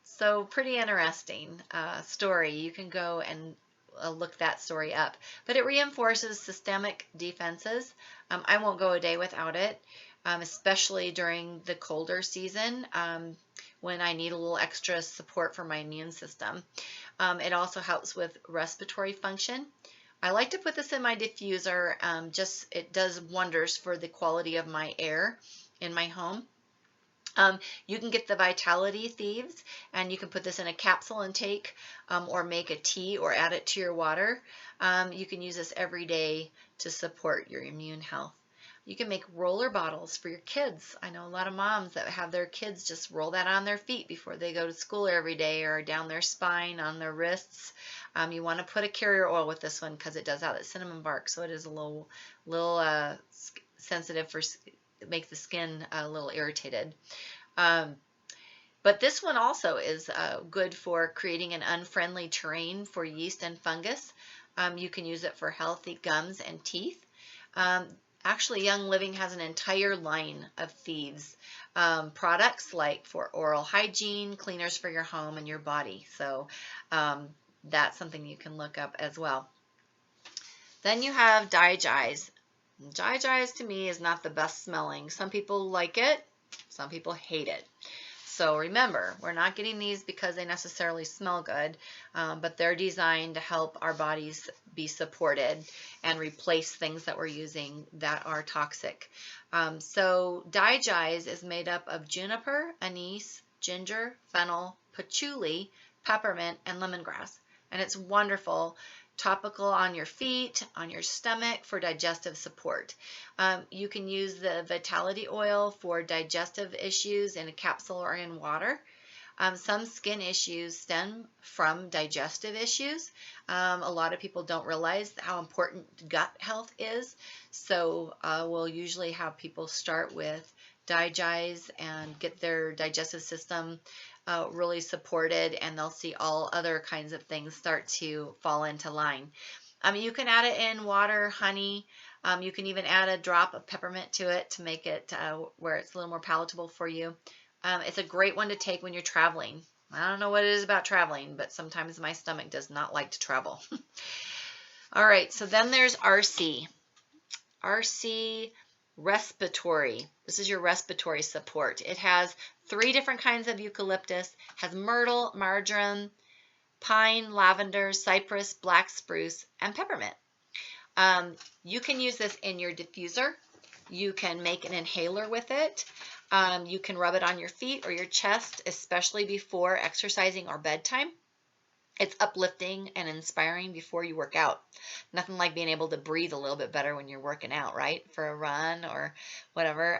So pretty interesting story. You can go and look that story up. But it reinforces systemic defenses. I won't go a day without it, especially during the colder season when I need a little extra support for my immune system. It also helps with respiratory function. I like to put this in my diffuser. It does wonders for the quality of my air in my home. You can get the Vitality Thieves, and you can put this in a capsule and take, or make a tea or add it to your water. You can use this every day to support your immune health. You can make roller bottles for your kids. I know a lot of moms that have their kids just roll that on their feet before they go to school every day, or down their spine, on their wrists. You want to put a carrier oil with this one because it does have that cinnamon bark, so it is a little sensitive for make the skin a little irritated. But this one also is good for creating an unfriendly terrain for yeast and fungus. You can use it for healthy gums and teeth. Actually, Young Living has an entire line of Thieves products, like for oral hygiene, cleaners for your home and your body. So that's something you can look up as well. Then you have Digize. Digize to me is not the best smelling. Some people like it, some people hate it. So remember, we're not getting these because they necessarily smell good, but they're designed to help our bodies be supported and replace things that we're using that are toxic. So Digize is made up of juniper, anise, ginger, fennel, patchouli, peppermint, and lemongrass. And it's wonderful. Topical on your feet, on your stomach for digestive support. You can use the Vitality oil for digestive issues in a capsule or in water. Some skin issues stem from digestive issues. A lot of people don't realize how important gut health is. So we'll usually have people start with Digize and get their digestive system really supported, and they'll see all other kinds of things start to fall into line. You can add it in water, honey. You can even add a drop of peppermint to it to make it where it's a little more palatable for you. It's a great one to take when you're traveling. I don't know what it is about traveling, but sometimes my stomach does not like to travel. All right, so then there's RC. RC respiratory. This is your respiratory support. It has 3 different kinds of eucalyptus. It has myrtle, marjoram, pine, lavender, cypress, black spruce, and peppermint. You can use this in your diffuser. You can make an inhaler with it. You can rub it on your feet or your chest, especially before exercising or bedtime. It's uplifting and inspiring before you work out. Nothing like being able to breathe a little bit better when you're working out, right? For a run or whatever.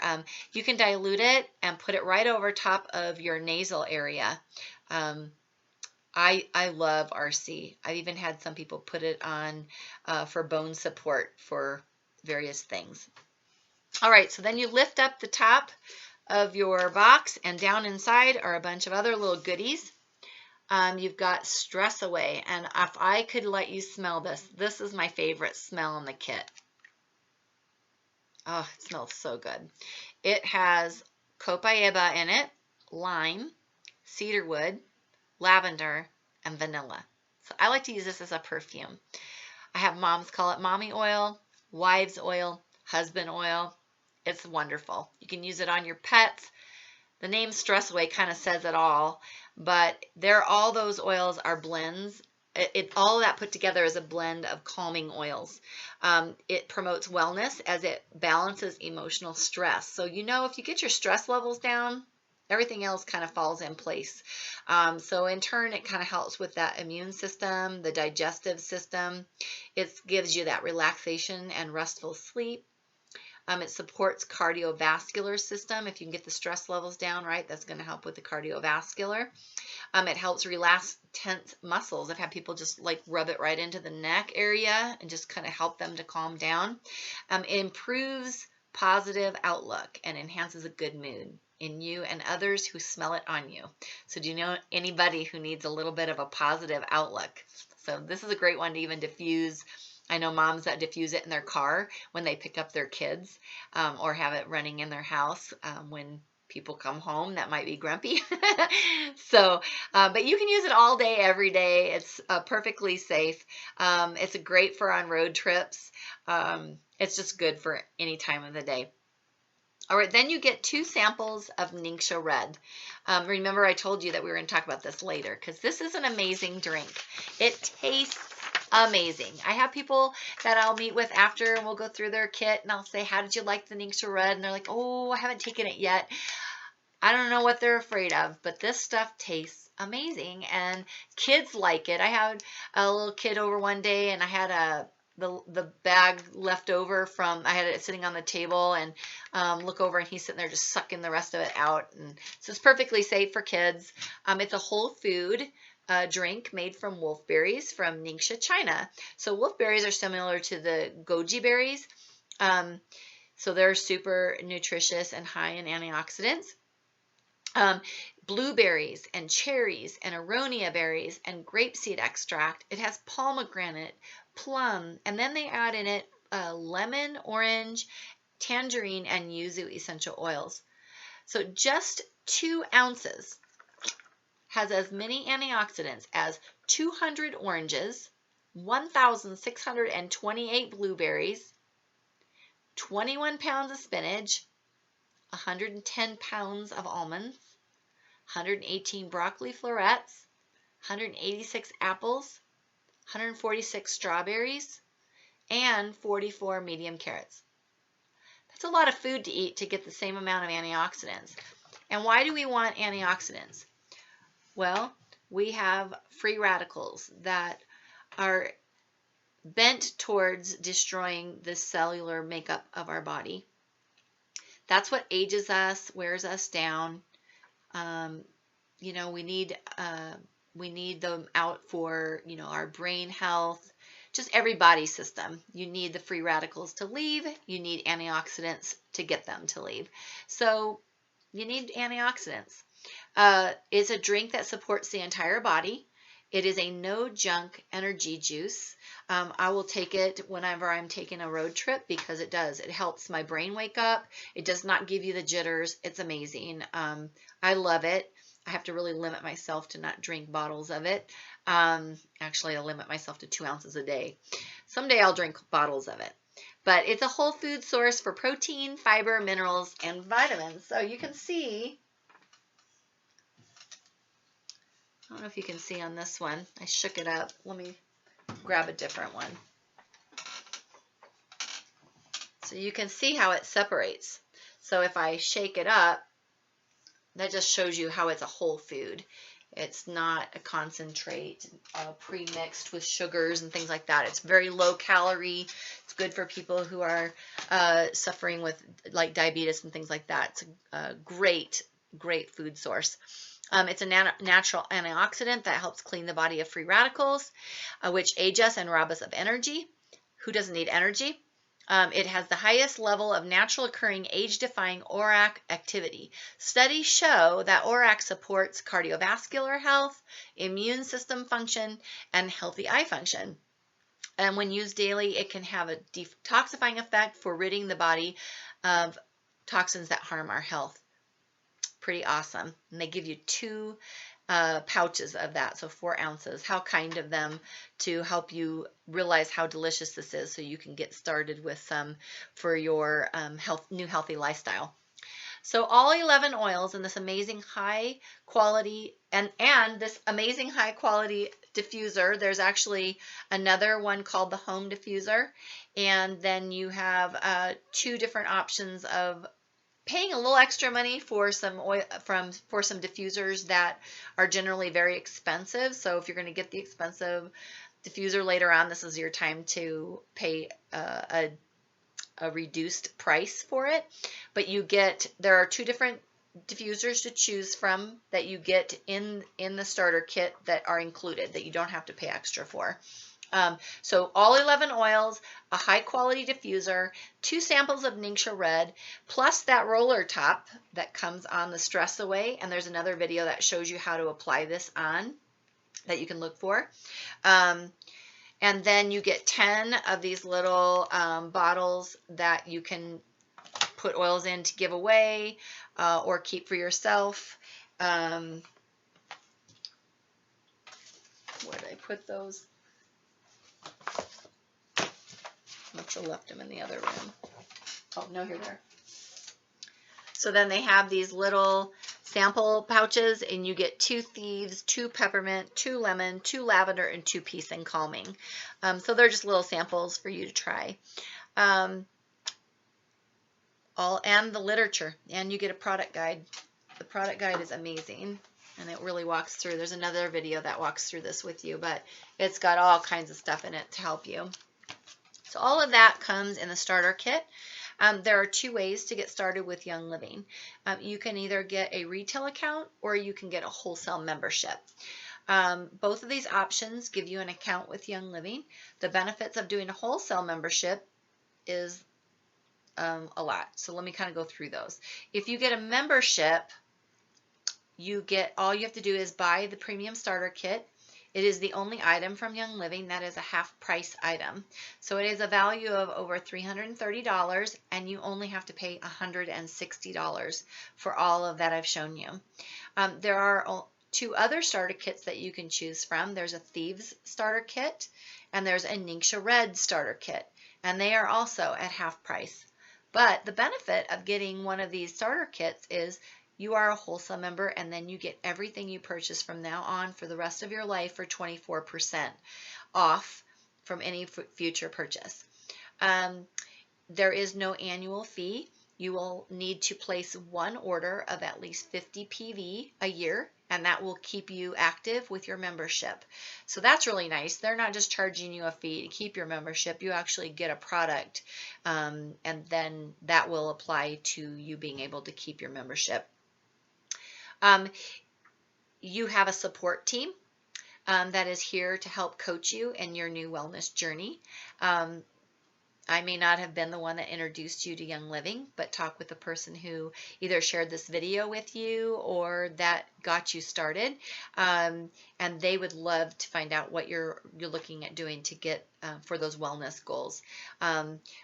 You can dilute it and put it right over top of your nasal area. I love RC. I've even had some people put it on for bone support for various things. All right, so then you lift up the top of your box, and down inside are a bunch of other little goodies. You've got Stress Away, and if I could let you smell this, this is my favorite smell in the kit. Oh, it smells so good. It has copaiba in it, lime, cedarwood, lavender, and vanilla. So I like to use this as a perfume. I have moms call it mommy oil, wives oil, husband oil. It's wonderful. You can use it on your pets. The name Stress Away kind of says it all, but all those oils are blends. All of that put together is a blend of calming oils. It promotes wellness as it balances emotional stress. So if you get your stress levels down, everything else kind of falls in place. So in turn, it kind of helps with that immune system, the digestive system. It gives you that relaxation and restful sleep. It supports cardiovascular system. If you can get the stress levels down, right, that's going to help with the cardiovascular. It helps relax tense muscles. I've had people just like rub it right into the neck area and just kind of help them to calm down. It improves positive outlook and enhances a good mood in you and others who smell it on you. So do you know anybody who needs a little bit of a positive outlook? So this is a great one to even diffuse. I know moms that diffuse it in their car when they pick up their kids, or have it running in their house when people come home that might be grumpy. So, but you can use it all day, every day. It's perfectly safe. It's great for on road trips. It's just good for any time of the day. All right, then you get 2 samples of Ningxia Red. Remember I told you that we were going to talk about this later because this is an amazing drink. It tastes amazing. I have people that I'll meet with after, and we'll go through their kit, and I'll say, how did you like the Ningxia Red? And they're like, oh, I haven't taken it yet. I don't know what they're afraid of, but this stuff tastes amazing, and kids like it. I had a little kid over one day, and I had the bag left over from, I had it sitting on the table, and look over, and he's sitting there just sucking the rest of it out. And so it's perfectly safe for kids. It's a whole food drink made from wolfberries from Ningxia, China. So wolfberries are similar to the goji berries. So they're super nutritious and high in antioxidants. Blueberries and cherries and aronia berries and grapeseed extract. It has pomegranate, plum, and then they add in it lemon, orange, tangerine, and yuzu essential oils. So just 2 ounces has as many antioxidants as 200 oranges, 1,628 blueberries, 21 pounds of spinach, 110 pounds of almonds, 118 broccoli florets, 186 apples, 146 strawberries, and 44 medium carrots. That's a lot of food to eat to get the same amount of antioxidants. And why do we want antioxidants? Well, we have free radicals that are bent towards destroying the cellular makeup of our body. That's what ages us, wears us down. you know, we need them out for, you know, our brain health, just every body system. You need the free radicals to leave. You need antioxidants to get them to leave. So you need antioxidants. It's a drink that supports the entire body. It is a no junk energy juice. I will take it whenever I'm taking a road trip because it does. It helps my brain wake up. It does not give you the jitters. It's amazing. I love it. I have to really limit myself to not drink bottles of it. Actually, I limit myself to 2 ounces a day. Someday I'll drink bottles of it. But it's a whole food source for protein, fiber, minerals, and vitamins. So you can see, I don't know if you can see on this one. I shook it up. Let me grab a different one. So you can see how it separates. So if I shake it up, that just shows you how it's a whole food. It's not a concentrate pre-mixed with sugars and things like that. It's very low calorie. It's good for people who are suffering with like diabetes and things like that. It's a great food source. It's a natural antioxidant that helps clean the body of free radicals, which age us and rob us of energy. Who doesn't need energy? It has the highest level of natural occurring age-defying ORAC activity. Studies show that ORAC supports cardiovascular health, immune system function, and healthy eye function. And when used daily, it can have a detoxifying effect for ridding the body of toxins that harm our health. Pretty awesome. And they give you 2 pouches of that, so 4 ounces. How kind of them to help you realize how delicious this is so you can get started with some for your new healthy lifestyle. So all 11 oils in this amazing high quality and this amazing high quality diffuser. There's actually another one called the home diffuser, and then you have 2 different options of paying a little extra money for some oil for some diffusers that are generally very expensive. So if you're going to get the expensive diffuser later on, this is your time to pay a reduced price for it. But there are 2 different diffusers to choose from that you get in the starter kit that are included, that you don't have to pay extra for. So all 11 oils, a high quality diffuser, 2 samples of Ningxia Red, plus that roller top that comes on the Stress Away. And there's another video that shows you how to apply this on that you can look for. And then you get 10 of these little bottles that you can put oils in to give away or keep for yourself. Where did I put those? Must have left them in the other room. Oh, no, here they are. So then they have these little sample pouches, and you get 2 thieves, 2 peppermint, 2 lemon, 2 lavender, and 2 peace and calming. So they're just little samples for you to try. And the literature, and you get a product guide. The product guide is amazing, and it really walks through. There's another video that walks through this with you, but it's got all kinds of stuff in it to help you. So all of that comes in the starter kit. There are 2 ways to get started with Young Living. You can either get a retail account or you can get a wholesale membership. Both of these options give you an account with Young Living. The benefits of doing a wholesale membership is a lot. So let me kind of go through those. If you get a membership, all you have to do is buy the premium starter kit. It is the only item from Young Living that is a half price item. So it is a value of over $330, and you only have to pay $160 for all of that I've shown you. There are 2 other starter kits that you can choose from. There's a Thieves starter kit, and there's a Ningxia Red starter kit, and they are also at half price. But the benefit of getting one of these starter kits is you are a wholesale member, and then you get everything you purchase from now on for the rest of your life for 24% off from any future purchase. There is no annual fee. You will need to place 1 order of at least 50 PV a year, and that will keep you active with your membership. So that's really nice. They're not just charging you a fee to keep your membership. You actually get a product, and then that will apply to you being able to keep your membership. You have a support team that is here to help coach you in your new wellness journey. I may not have been the one that introduced you to Young Living, but talk with the person who either shared this video with you or that got you started. And they would love to find out what you're looking at doing to get for those wellness goals.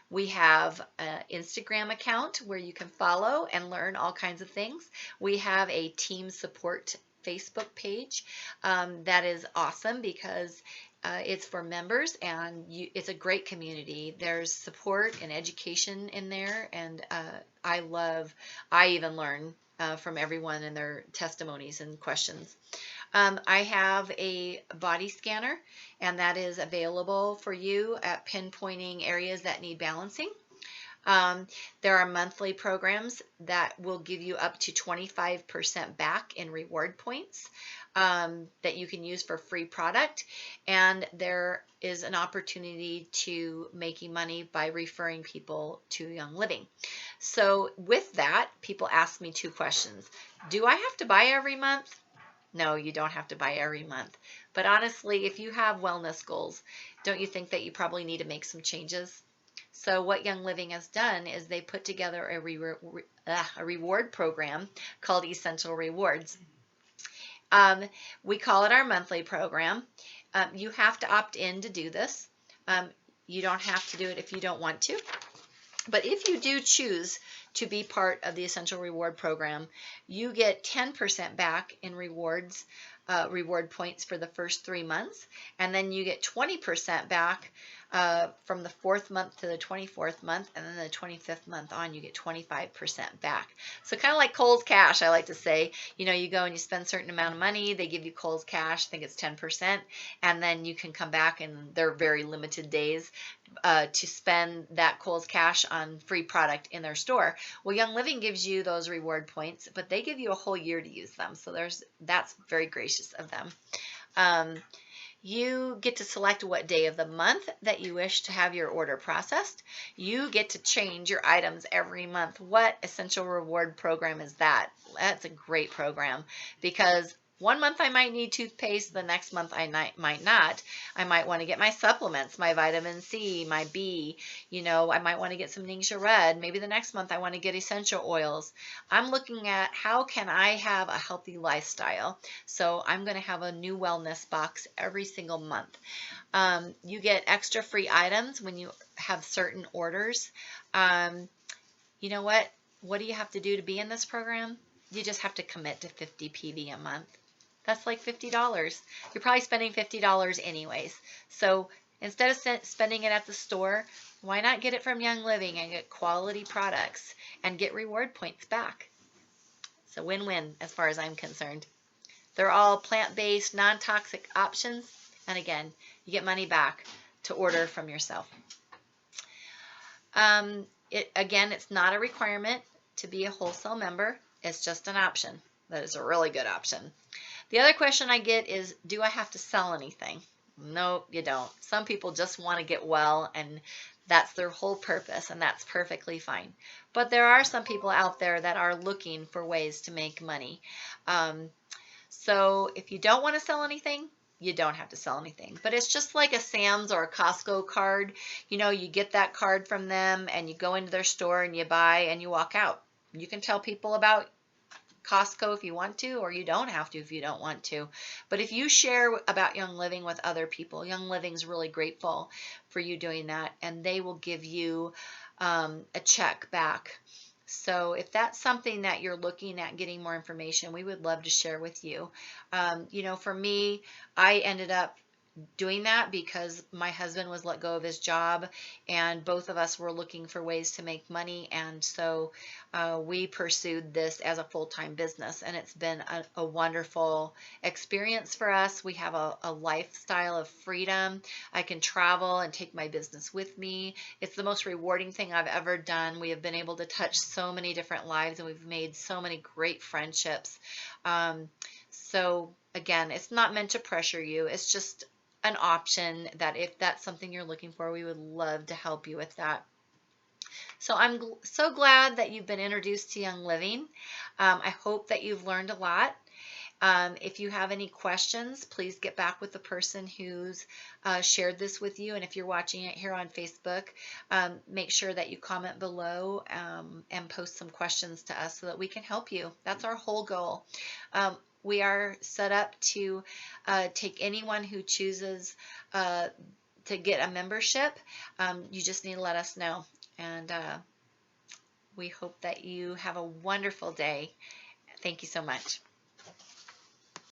We have an Instagram account where you can follow and learn all kinds of things. We have a team support Facebook page that is awesome because it's for members, and it's a great community. There's support and education in there, and I even learn from everyone and their testimonies and questions. I have a body scanner, and that is available for you at pinpointing areas that need balancing. There are monthly programs that will give you up to 25% back in reward points that you can use for free product. And there is an opportunity to making money by referring people to Young Living. So with that, people ask me two questions. Do I have to buy every month? No, you don't have to buy every month. But honestly, if you have wellness goals, don't you think that you probably need to make some changes? So what Young Living has done is they put together a reward program called Essential Rewards. We call it our monthly program. You have to opt in to do this. You don't have to do it if you don't want to. But if you do choose to be part of the Essential Reward Program, you get 10% back in rewards, reward points for the first 3 months, and then you get 20% back from the 4th month to the 24th month, and then the 25th month on, you get 25% back. So kind of like Kohl's Cash, I like to say, you know, you go and you spend a certain amount of money, they give you Kohl's Cash, I think it's 10%, and then you can come back, and they're very limited days to spend that Kohl's Cash on free product in their store. Well, Young Living gives you those reward points, but they give you a whole year to use them, so that's very gracious of them. You get to select what day of the month that you wish to have your order processed. You get to change your items every month. What essential reward program is that? That's a great program because 1 month I might need toothpaste, the next month I might not. I might want to get my supplements, my vitamin C, my B, you know, I might want to get some Ningxia Red. Maybe the next month I want to get essential oils. I'm looking at how can I have a healthy lifestyle. So I'm going to have a new wellness box every single month. You get extra free items when you have certain orders. You know what? What do you have to do to be in this program? You just have to commit to 50 PV a month. That's like $50. You're probably spending $50 anyways. So instead of spending it at the store, why not get it from Young Living and get quality products and get reward points back? It's a win-win as far as I'm concerned. They're all plant-based, non-toxic options. And again, you get money back to order from yourself. Again, it's not a requirement to be a wholesale member. It's just an option. That is a really good option. The other question I get is, do I have to sell anything? No, you don't. Some people just want to get well, and that's their whole purpose, and that's perfectly fine. But there are some people out there that are looking for ways to make money. So if you don't want to sell anything, you don't have to sell anything. But it's just like a Sam's or a Costco card. You know, you get that card from them, and you go into their store, and you buy, and you walk out. You can tell people about Costco if you want to, or you don't have to if you don't want to. But if you share about Young Living with other people, Young Living's really grateful for you doing that, and they will give you a check back. So if that's something that you're looking at getting more information, we would love to share with you. You know, for me, I ended up doing that because my husband was let go of his job, and both of us were looking for ways to make money, and so we pursued this as a full-time business, and it's been a wonderful experience for us. We have a lifestyle of freedom. I can travel and take my business with me. It's the most rewarding thing I've ever done. We have been able to touch so many different lives, and we've made so many great friendships. So again, it's not meant to pressure you. It's just an option that if that's something you're looking for, we would love to help you with that. So I'm so glad that you've been introduced to Young Living. I hope that you've learned a lot. If you have any questions, please get back with the person who's shared this with you. And if you're watching it here on Facebook, make sure that you comment below and post some questions to us so that we can help you. That's our whole goal. We are set up to take anyone who chooses to get a membership. You just need to let us know. And we hope that you have a wonderful day. Thank you so much.